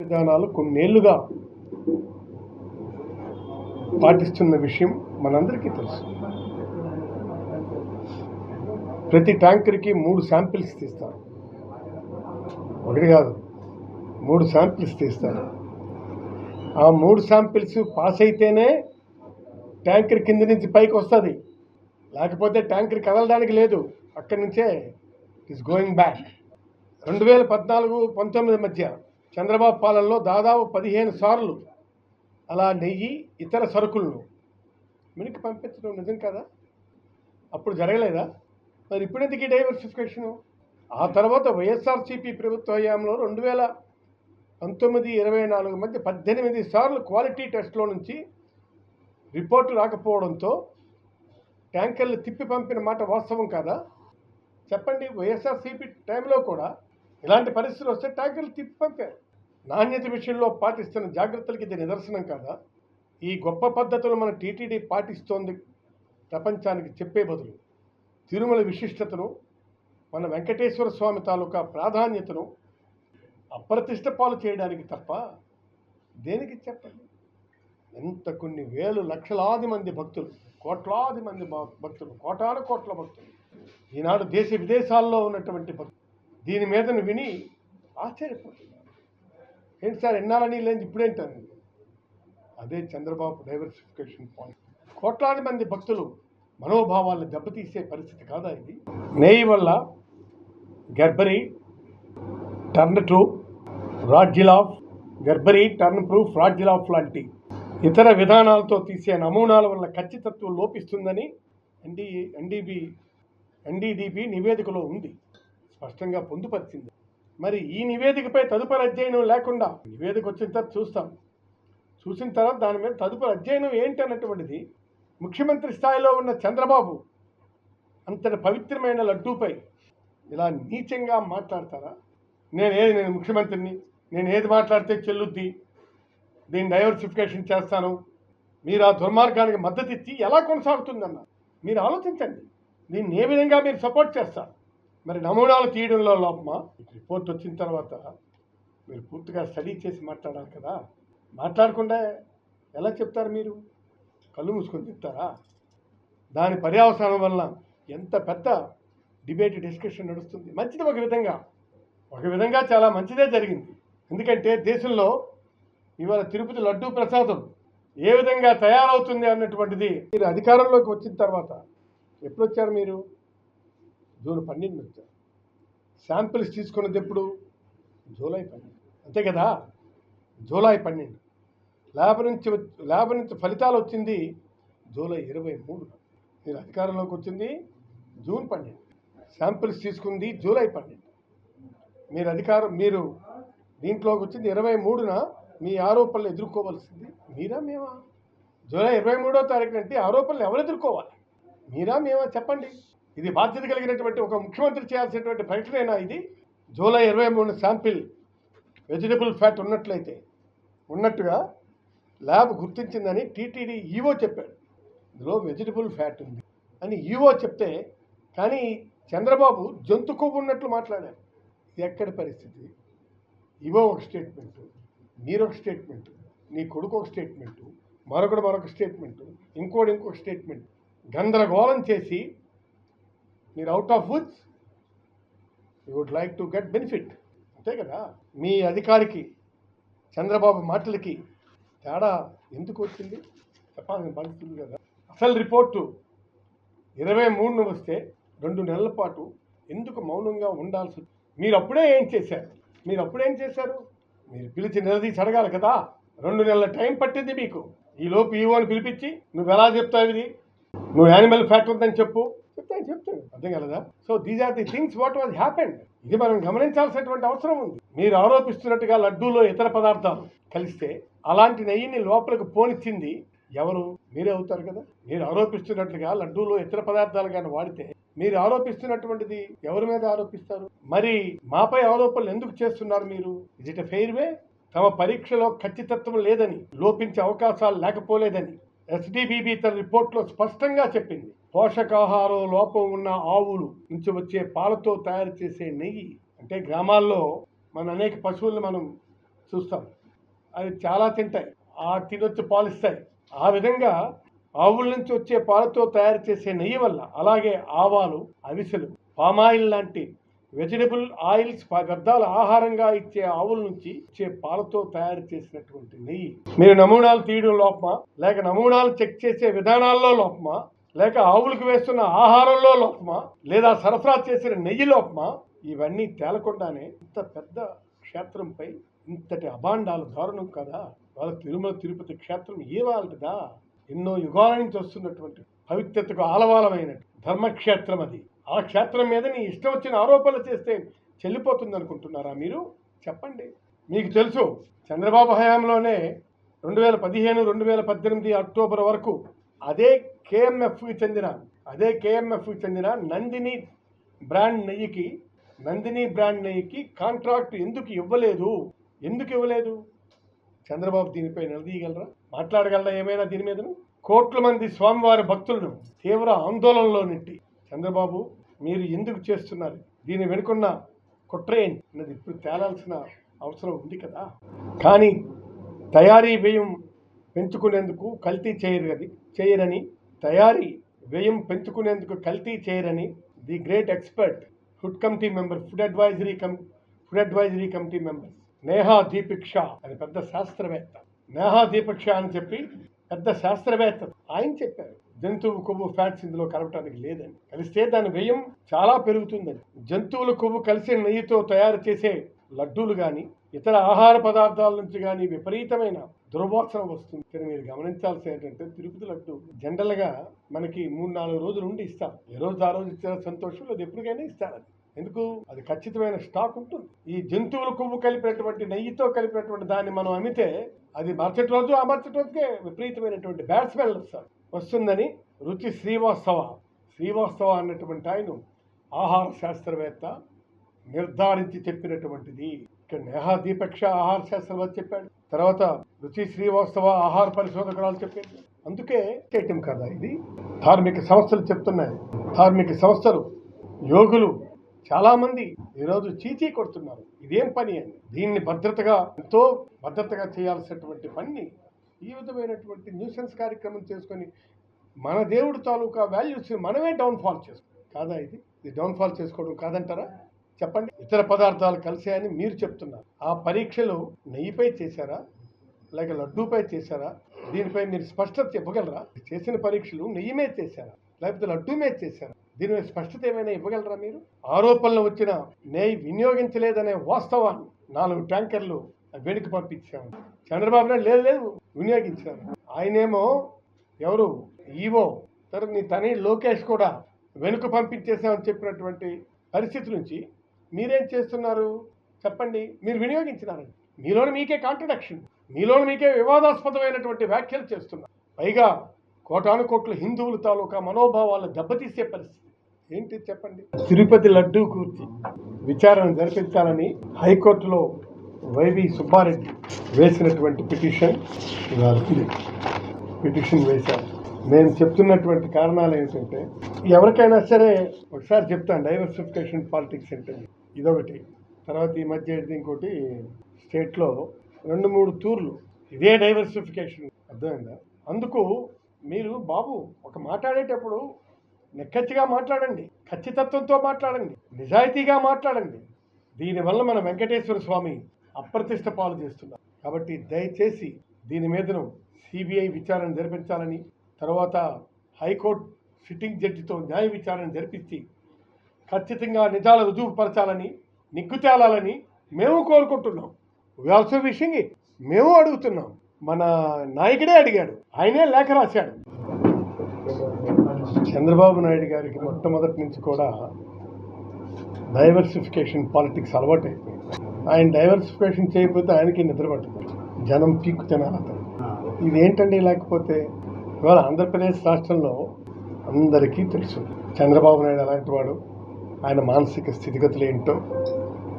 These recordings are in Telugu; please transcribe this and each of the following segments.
విధానాలు కొన్నేళ్లుగా పాటిస్తున్న విషయం మనందరికీ తెలుసు. ప్రతి ట్యాంకర్కి 3 శాంపిల్స్ తీస్తారు. ఒకటి కాదు, 3 శాంపిల్స్ తీస్తారు. ఆ 3 శాంపిల్స్ పాస్ అయితేనే ట్యాంకర్ కింద నుంచి పైకి వస్తుంది, లేకపోతే ట్యాంకర్ కదలడానికి లేదు. అక్కడి నుంచే ఇట్స్ గోయింగ్ బ్యాక్. 2014-19 మధ్య చంద్రబాబు పాలనలో దాదాపు 15 సార్లు అలా నెయ్యి ఇతర సరుకులను మినికి పంపించడం నిజం కదా? అప్పుడు జరగలేదా? మరి ఇప్పుడు ఎందుకు డైవర్సిఫికేషను? ఆ తర్వాత వైఎస్ఆర్సీపీ ప్రభుత్వ హయాంలో 2019-24 మధ్య 18 సార్లు క్వాలిటీ టెస్ట్లో నుంచి రిపోర్టు రాకపోవడంతో ట్యాంకర్లు తిప్పి పంపిన మాట వాస్తవం కాదా? చెప్పండి. వైఎస్ఆర్సీపీ టైంలో కూడా ఇలాంటి పరిస్థితులు వస్తే ట్యాంకర్లు తిప్పి పంపారు. నాణ్యత విషయంలో పాటిస్తున్న జాగ్రత్తలకి ఇది నిదర్శనం కాదా? ఈ గొప్ప పద్ధతులు మన టీటీడీ పాటిస్తోంది ప్రపంచానికి చెప్పే బదులు తిరుమల విశిష్టతను, మన వెంకటేశ్వర స్వామి తాలూకా ప్రాధాన్యతను అప్రతిష్ట పాలు చేయడానికి తప్ప దేనికి చెప్పండి? ఎంత కొన్ని వేలు లక్షలాది మంది భక్తులు, కోట్లాది మంది భక్తులు, కోటాను కోట్ల భక్తులు ఈనాడు దేశ విదేశాల్లో ఉన్నటువంటి భక్తులు దీని మీదను విని ఆశ్చర్యపోతున్నారు. ఏంటి సార్ ఎన్నాలని లేదు ఇప్పుడేంటారు? అదే చంద్రబాబు డైవర్సిఫికేషన్ పాయింట్. కోట్లాది మంది భక్తులు మనోభావాలను దెబ్బతీసే పరిస్థితి కాదా ఇది? నెయ్యి వల్ల గర్భరీ, టర్న్ ప్రూఫ్, రాడ్జిలాఫ్, గర్భరీ, టర్న్ ప్రూఫ్, రాడ్జిలాఫ్ లాంటి ఇతర విధానాలతో తీసే నమూనాల వల్ల ఖచ్చితత్వం లోపిస్తుందని ఎన్డీడీబీ నివేదికలో ఉంది, స్పష్టంగా పొందుపరిచింది. మరి ఈ నివేదికపై తదుపరి అధ్యయనం లేకుండా, నివేదిక వచ్చిన తర్వాత చూసిన తర్వాత దాని మీద తదుపరి అధ్యయనం ఏంటి అన్నటువంటిది ముఖ్యమంత్రి స్థాయిలో ఉన్న చంద్రబాబు అంతటి పవిత్రమైన లడ్డూపై ఇలా నీచంగా మాట్లాడతారా? నేను ముఖ్యమంత్రిని, నేను ఏది మాట్లాడితే చెల్లుద్ది, దీన్ని డైవర్సిఫికేషన్ చేస్తాను, మీరు ఆ దుర్మార్గానికి మద్దతు ఇచ్చి ఎలా కొనసాగుతుందన్న మీరు ఆలోచించండి. దీన్ని ఏ విధంగా మీరు సపోర్ట్ చేస్తారు? మరి నమూనాలు తీయడంలో లోపమా? రిపోర్ట్ వచ్చిన తర్వాత మీరు పూర్తిగా స్టడీ చేసి మాట్లాడాలి కదా. మాట్లాడకుండా ఎలా చెప్తారు? మీరు కళ్ళు మూసుకొని చెప్తారా? దాని పర్యవసానం వల్ల ఎంత పెద్ద డిబేట్, డిస్కషన్ నడుస్తుంది. మంచిది ఒక విధంగా చాలా మంచిదే జరిగింది. ఎందుకంటే దేశంలో ఇవాళ తిరుపతి లడ్డూ ప్రసాదం ఏ విధంగా తయారవుతుంది అన్నటువంటిది మీరు అధికారంలోకి వచ్చిన తర్వాత ఎప్పుడు వచ్చారు? మీరు జూన్ 12 వచ్చారు. శాంపిల్స్ తీసుకున్నది ఎప్పుడు? జూలై 12, అంతే కదా? జూలై 12. ల్యాబ్ నుంచి ఫలితాలు వచ్చింది జూలై 23. మీరు అధికారంలోకి వచ్చింది జూన్ 12, శాంపిల్స్ తీసుకుంది జూలై 12. మీరు దీంట్లోకి వచ్చింది 23న. మీ ఆరోపణలు ఎదుర్కోవాల్సింది మీరా మేమా? జూలై 23వ తారీఖు అంటే ఆరోపణలు ఎవరు ఎదుర్కోవాలి? మీరా మేమా? చెప్పండి. ఇది బాధ్యత కలిగినటువంటి ఒక ముఖ్యమంత్రి చేయాల్సినటువంటి ప్రకటనైనా ఇది? జూలై 23 శాంపిల్ వెజిటబుల్ ఫ్యాట్ ఉన్నట్టుగా ల్యాబ్ గుర్తించిందని టీటీడీ ఈవో చెప్పాడు. ఇందులో వెజిటబుల్ ఫ్యాట్ ఉంది అని ఈవో చెప్తే, కానీ చంద్రబాబు జంతు కొవ్వు ఉన్నట్లు మాట్లాడారు. ఇది ఎక్కడి పరిస్థితి? ఈవో ఒక స్టేట్మెంటు, మీరొక స్టేట్మెంటు, నీ కొడుకు ఒక స్టేట్మెంటు, మరొక స్టేట్మెంటు, ఇంకొక స్టేట్మెంట్, గందరగోళం చేసి మీరు out of woods you would like to get benefit, అంతే కదా? మీ అధికారికి చంద్రబాబు మాటలకి తేడా ఎందుకు వచ్చింది చెప్పాలని బాధిస్తుంది కదా. అసలు రిపోర్టు 23న వస్తే 2 నెలల పాటు ఎందుకు మౌనంగా ఉండాల్సి? మీరు అప్పుడే ఏం చేశారు? మీరు పిలిచి నిలదీసి అడగాలి కదా. 2 నెలల టైం పట్టింది మీకు. ఈలోపు ఈవోని పిలిపించి నువ్వు ఎలా చెప్తావు ఇది, నువ్వు యానిమల్ ఫ్యాట్ ఉందని చెప్తాను అర్థం కలదా? So these are the things what was happened. ఇది మనం గమనించాల్సినటువంటి అవసరం ఉంది. మీరు ఆరోపిస్తున్నట్టుగా లడ్డూలో ఇతర పదార్థాలు కలిస్తే అలాంటి నెయ్యిని లోపలికి పోనిచ్చింది ఎవరు? మీరే అవుతారు కదా. మీరు ఆరోపిస్తున్నట్లుగా లడ్డూలో ఇతర పదార్థాలు కానీ వాడితే మీరు ఆరోపిస్తున్నటువంటిది ఎవరి మీద ఆరోపిస్తారు? మరి మాపై ఆరోపణలు ఎందుకు చేస్తున్నారు మీరు? ఇజ్ ఇట్ ఎ ఫెయిర్ వే? తమ పరీక్షలో ఖచ్చితత్వం లేదని, లోపించే అవకాశాలు లేకపోలేదని ఎస్డిబిబి తన రిపోర్ట్లో స్పష్టంగా చెప్పింది. పోషకాహారం లోపం ఉన్న ఆవులు నుంచి వచ్చే పాలతో తయారు చేసే నెయ్యి, అంటే గ్రామాల్లో మన అనేక పశువులను మనం చూస్తాం. అవి చాలా తింటాయి, ఆ తినొచ్చి పాలిస్తాయి. ఆ విధంగా ఆవుల నుంచి వచ్చే పాలతో తయారు చేసే నెయ్యి వల్ల, అలాగే ఆవాలు, అవిసెలు, పామాయిల్ లాంటి వెజిటబుల్ ఆయిల్స్ వ్యర్థాల ఆహారంగా ఇచ్చే ఆవుల నుంచి ఇచ్చే పాలతో తయారు చేసినటువంటి నెయ్యి మీరు నమూనాలు తీయడం లోపమా, లేక నమూనాలు చెక్ చేసే విధానాల్లో లోపమా, లేక ఆవులకు వేస్తున్న ఆహారంలో లోపమా, లేదా సరఫరా చేసిన నెయ్యి లోపమా, ఇవన్నీ తేలకుండానే ఇంత పెద్ద క్షేత్రంపై ఇంతటి అభాండాలు దారుణం కదా. వాళ్ళ తిరుమల తిరుపతి క్షేత్రం ఏవాళ్ళదా? ఎన్నో యుగాల నుంచి వస్తున్నటువంటి పవిత్రతకు ఆలవాలమైన ధర్మక్షేత్రం అది. ఆ క్షేత్రం మీద నీ ఇష్టం వచ్చిన ఆరోపణలు చేస్తే చెల్లిపోతుంది అనుకుంటున్నారా మీరు? చెప్పండి. మీకు తెలుసు, చంద్రబాబు హయాంలోనే 2015, 2018 అక్టోబర్ వరకు అదే కేఎంఎఫ్కి చెందిన నందిని బ్రాండ్ నెయ్యికి కాంట్రాక్ట్ ఎందుకు ఇవ్వలేదు? చంద్రబాబు దీనిపై నిలదీయగలరా? మాట్లాడగలరా ఏమైనా దీని మీదను? కోట్ల మంది స్వామివారి భక్తులను తీవ్ర ఆందోళనలో నెట్టి చంద్రబాబు మీరు ఎందుకు చేస్తున్నారు, దీని వెనుకున్న కుట్ర ఏంటి అన్నది ఇప్పుడు తేలాల్సిన అవసరం ఉంది కదా. కానీ తయారీ వ్యయం పెంచుకునేందుకు కల్తీ చేయరని the great expert food advisory committee member Neha Deepiksha అని పెద్ద శాస్త్రవేత్త, పెద్ద శాస్త్రవేత్త ఆయన చెప్పారు, జంతువు కొవ్వు ఫ్యాట్స్ ఇందులో కలపడానికి లేదని. కలిస్తే దాని వ్యయం చాలా పెరుగుతుందని. జంతువుల కొవ్వు కలిసి నెయ్యితో తయారు చేసే లడ్డూలు కానీ ఇతర ఆహార పదార్థాల నుంచి కానీ విపరీతమైన దుర్వాసన వస్తుంది. మీరు గమనించాల్సి ఏంటంటే, తిరుపతి లడ్డు జనరల్గా మనకి 3-4 రోజులు ఉండి ఇస్తారు. ఏ రోజు ఆ రోజు ఇచ్చిన సంతోషం, అది ఎప్పటికైనా ఇస్తారు. అది ఎందుకు? అది ఖచ్చితమైన స్టాక్ ఉంటుంది. ఈ జంతువుల కొవ్వు కలిపినటువంటి నెయ్యితో కలిపినటువంటి దాన్ని మనం అమ్మితే అది మరుసటి రోజుకే విపరీతమైనటువంటి బ్యాడ్ స్మెల్ వస్తుందని రుచి శ్రీవాస్తవ అన్నటువంటి ఆయన ఆహార శాస్త్రవేత్త నిర్ధారించి చెప్పినటువంటిది. ఇక్కడ నేహా దీపక్ష ఆహార శాస్త్రవేత్త చెప్పాడు, తర్వాత రుచి శ్రీవాస్తవ ఆహార పరిశోధకురాలు చెప్పాడు. అందుకే చేయటం కదా ఇది. ధార్మిక సంస్థలు చెప్తున్నాయి, ధార్మిక సంస్థలు, యోగులు చాలా మంది ఈరోజు చీచీ కొడుతున్నారు. ఇదేం పని అని. దీన్ని ఎంతో భద్రతగా చేయాల్సినటువంటి పని ఈ విధమైనటువంటి న్యూసెన్స్ కార్యక్రమం చేసుకొని మన దేవుడు తాలూకా వాల్యూస్ మనమే డౌన్ఫాల్ చేసుకోవడం కాదా? ఇది డౌన్ఫాల్ చేసుకోవడం కాదంటారా? చెప్పండి. ఇతర పదార్థాలు కలిసాయని మీరు చెప్తున్నారు. ఆ పరీక్షలు నెయ్యిపై చేశారా లేక లడ్డూపై చేశారా? దీనిపై మీరు స్పష్టత చెప్పగలరా? చేసిన పరీక్షలు నెయ్యి మీద చేశారా లేకపోతే లడ్డూ మీద చేశారా? దీని మీద స్పష్టత ఏమైనా ఇవ్వగలరా మీరు? ఆరోపణలు వచ్చిన నెయ్యి వినియోగించలేదనే వాస్తవాన్ని 4 ట్యాంకర్లు వెనుక పంపించాము. చంద్రబాబు నాయుడు లేదు వినియోగించారు. ఆయనేమో ఎవరు ఈవో తర్వాత నీ తని లోకేష్ కూడా వెనుక పంపించేసామని చెప్పినటువంటి పరిస్థితి నుంచి మీరేం చేస్తున్నారు చెప్పండి? మీరు వినియోగించినారండి. మీలోని మీకే కాంట్రడిక్షన్, మీలోని మీకే వివాదాస్పదమైనటువంటి వ్యాఖ్యలు చేస్తున్నారు. పైగా కోటాను కోట్ల హిందువుల తాలూకా మనోభావాలను దెబ్బతీసే పరిస్థితి ఏంటి చెప్పండి? తిరుపతి లడ్డూ గురించి విచారణ జరిపించాలని హైకోర్టులో వైవి సుబ్బారెడ్డి వేసినటువంటి పిటిషన్ వేశారు. నేను చెప్తున్నటువంటి కారణాలు ఏంటంటే, ఎవరికైనా సరే ఒకసారి చెప్తాను, డైవర్సిఫికేషన్ పాలిటిక్స్ అంటే ఇదొకటి. తర్వాత ఈ మధ్య ఇంకోటి స్టేట్లో 2-3 తూర్లు ఇదే డైవర్సిఫికేషన్. అర్థమైందా? అందుకు మీరు బాబు ఒక మాట్లాడేటప్పుడు నిక్కచ్చిగా మాట్లాడండి, ఖచ్చితత్వంతో మాట్లాడండి, నిజాయితీగా మాట్లాడండి. దీనివల్ల మన వెంకటేశ్వర స్వామి అప్రతిష్ట పాలు చేస్తున్నారు. కాబట్టి దయచేసి దీని మీదను సిబిఐ విచారణ జరిపించాలని, తర్వాత హైకోర్టు సిట్టింగ్ జడ్జితో న్యాయ విచారణ జరిపించి ఖచ్చితంగా నిజాలు రుజువుపరచాలని, నిగ్గు తేలాలని మేము కోరుకుంటున్నాం. Also wishing it. మేము అడుగుతున్నాం. మన నాయకుడే అడిగాడు, ఆయనే లేఖ రాశాడు. చంద్రబాబు నాయుడు గారికి మొట్టమొదటి నుంచి కూడా డైవర్సిఫికేషన్ పాలిటిక్స్ అలవాటు అయిపోయింది. ఆయన డైవర్సిఫికేషన్ చేయకపోతే ఆయనకి నిద్ర పట్టుకుంది, జనం పీక్కు తినాలి అతను. ఇదేంటండి? లేకపోతే ఇవాళ ఆంధ్రప్రదేశ్ రాష్ట్రంలో అందరికీ తెలుసు చంద్రబాబు నాయుడు అలాంటి వాడు, ఆయన మానసిక స్థితిగతులు ఏంటో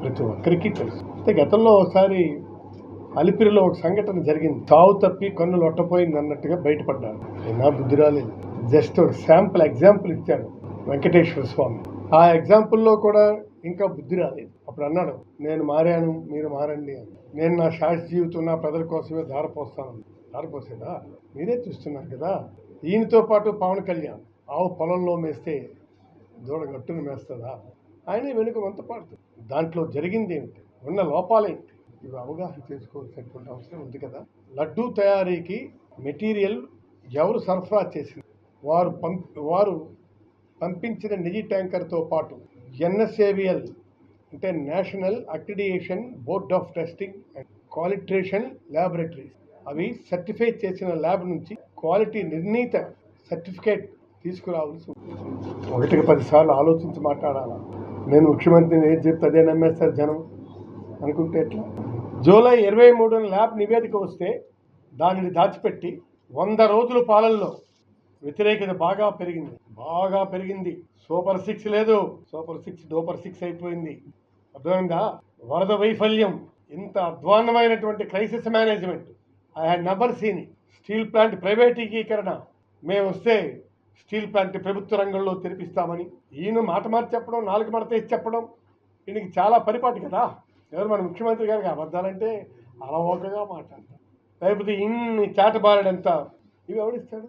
ప్రతి ఒక్కరికి తెలుసు. అయితే గతంలో ఒకసారి అలిపిరిలో ఒక సంఘటన జరిగింది. తావు తప్పి కన్నులు ఒట్టపోయింది అన్నట్టుగా బయటపడ్డాడు. అయినా బుద్ధి రాలేదు. జస్ట్ ఒక ఎగ్జాంపుల్ ఇచ్చాడు వెంకటేశ్వర స్వామి. ఆ ఎగ్జాంపుల్లో కూడా ఇంకా బుద్ధి రాలేదు. అప్పుడు అన్నాడు, నేను మారాను, మీరు మారండి అని. నేను నా శాశ్వత జీవితం నా ప్రజల కోసమే ధారపోస్తాను. ధారపోసేదా? మీరే చూస్తున్నారు కదా. ఈయనతో పాటు పవన్ కళ్యాణ్ ఆవు పొలంలో మేస్తే దూడ గట్టును మేస్తుందా? ఆయన వెనుక వంత పాడుతుంది. దాంట్లో జరిగింది ఏమిటి, ఉన్న లోపాలేంటి, ఇవి అవగాహన చేసుకోవాల్సినటువంటి అవసరం ఉంది కదా. లడ్డూ తయారీకి మెటీరియల్ ఎవరు సరఫరా చేసింది? వారు పంపించిన నిజి ట్యాంకర్తో పాటు ఎన్ఎస్ఏవిఎల్ అంటే national accreditation board of testing and calibration laboratories, అవి సర్టిఫై చేసిన ల్యాబ్ నుంచి క్వాలిటీ నిర్ణీత సర్టిఫికేట్ తీసుకురావాల్సి ఉంటుంది. 1కి 10 సార్లు ఆలోచించి మాట్లాడాలా. నేను ముఖ్యమంత్రిని ఏది చెప్తే అదే నమ్మేస్తారు జనం అనుకుంటే ఎట్లా? జూలై 23న ల్యాబ్ నివేదిక వస్తే దానిని దాచిపెట్టి 100 రోజుల పాలనలో వ్యతిరేకత బాగా పెరిగింది. సూపర్ 6 లేదు, సూపర్ 6 డూపర్ 6 అయిపోయింది. అర్థమైందా? వరద వైఫల్యం, ఇంత అధ్వాన్నమైనటువంటి crisis management I had never seen. Steel plant ప్రైవేటీకరణ, మేము వస్తే స్టీల్ ప్లాంట్ ప్రభుత్వ రంగంలో తెరిపిస్తామని ఈయన మాట మార్చి చెప్పడం, 4 మడత ఇచ్చి చెప్పడం, ఈయనకి చాలా పరిపాటి కదా. ఎవరు మన ముఖ్యమంత్రి గారికి అబద్ధాలంటే అలవోకగా మాట్లాడతారు. లేకపోతే ఇన్ని చాటబారడంతా ఇవి ఎవడిస్తాడు?